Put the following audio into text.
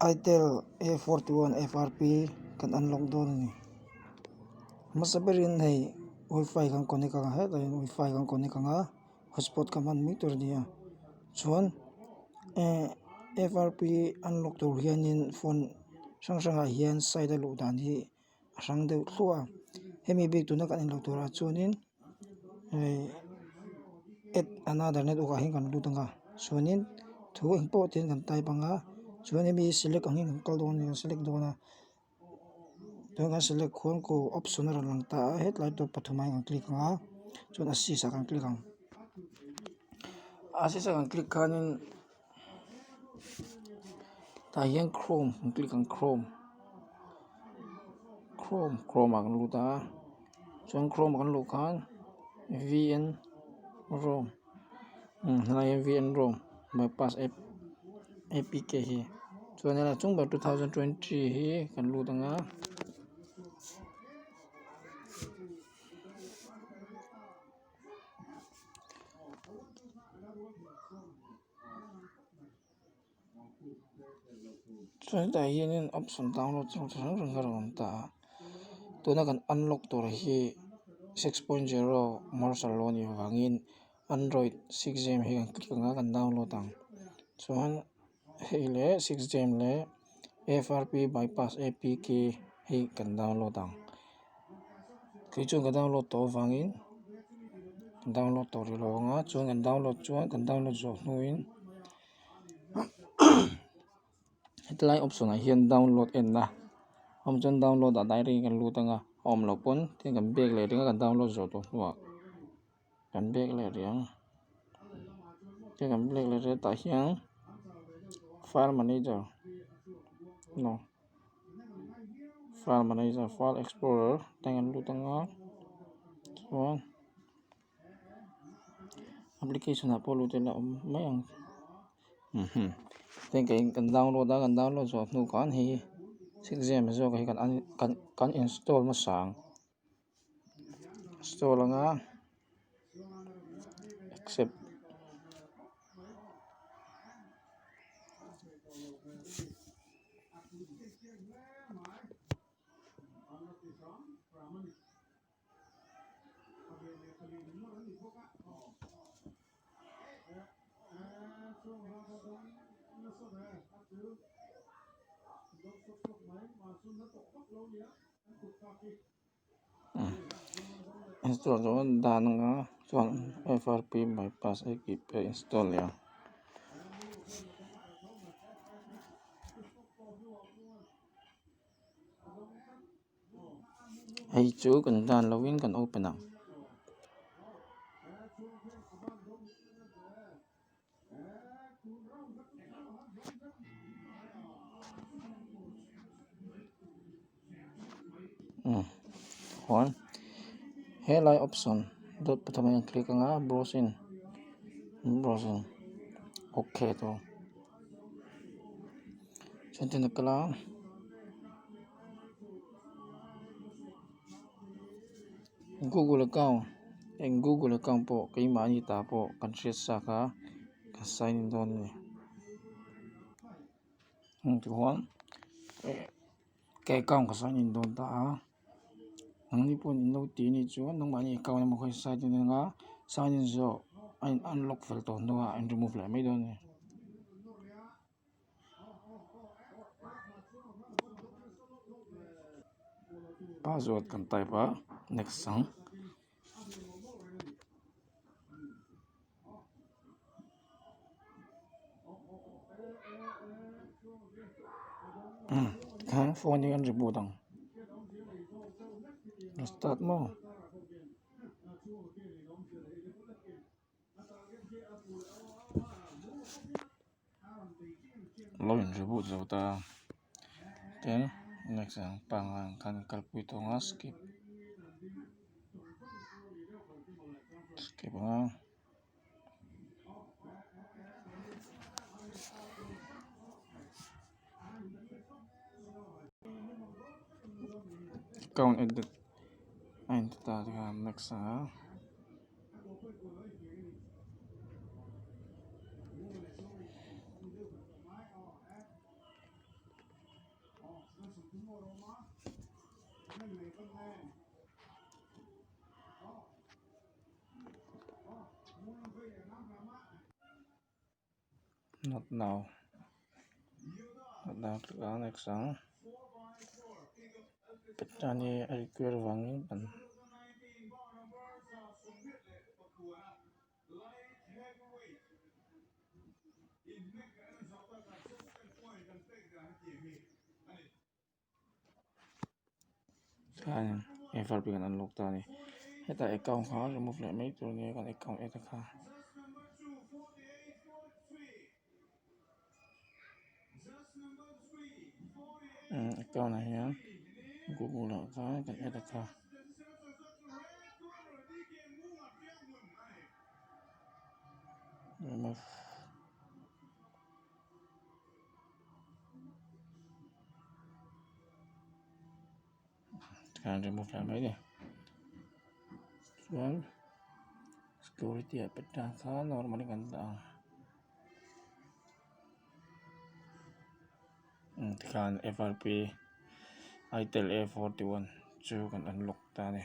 Itel A41 FRP kan unlock doon ni. Masabihin hay wifi kang connect ka ha, wifi kang connect ka nga hotspot ka man meter dia. Chuan FRP unlock to hianin phone sang hian side lu dan hi sang de thua. Hemi big tu na kan unlock to ra chuanin add another network hin kan lu tanga. Chuanin thu important kan type nga chuan hemi select ang hin kal don ni select dona. Dengan select khuan ko option ra lang ta headlight to pathumai ang click nga chuan assist ang click ang assist ang click kanin ta hian chrome ang click ang chrome ang lu ta chuan chrome ang lu khan vn rom lai vn rom bypass apk hi chuan la chung ba 2020 hi kan lu ta nga chuan ta hian option download chung rang ta tuna kan unlock to hi 6.0 marshal ni wangin android 6gem hi kan click nga kan download ang chuan hele 6gem le frp bypass apk hi kan download ang chung kan download to wangin download to ri lo nga chuan kan download zo nuin hetlai option a hian download en na hom chuan download a direct kan lu tanga hom lo pon tin kan back le ringa kan download zo to nuwa kan back le riang tin kan back le re ta hian file manager file explorer tin kan lu tanga chuan application a polu te la mai ang tin kan download zo nu kan hi 6gem zo ka hi kan install ma sang install nga accept install zo dan nga chuan frp bypass apk install ya hei chu kan dan lovin kan open ang hon helai option dot pathumai click nga browsing okay to chuan kala Google account po kai mani ta po kan set sa ka sign in don ni tu hon kai account ka sign in don ta ang ni pon no ti ni chu nang mani account mo khoi sign in nga sign in zo an unlock fel to no an remove la mai don ni password kan type pa next sang kan phone ni kan reboot ang start mo login reboot zo ta then next ang pang kan calculate to nga skip nga account edit ain ta next ang Not now. Not now. Klikkan next sang. Petani require vangin pan. Kan FRP kan unlock tani. Heta account kha remove le mai tur nge kan account eta kha. Account na hian Google la kan eta kha. Remove. Kan remove le mai ni. Chuan security a peta kha normal kan ta. Kan FRP Itel A41 chu kan unlock tani.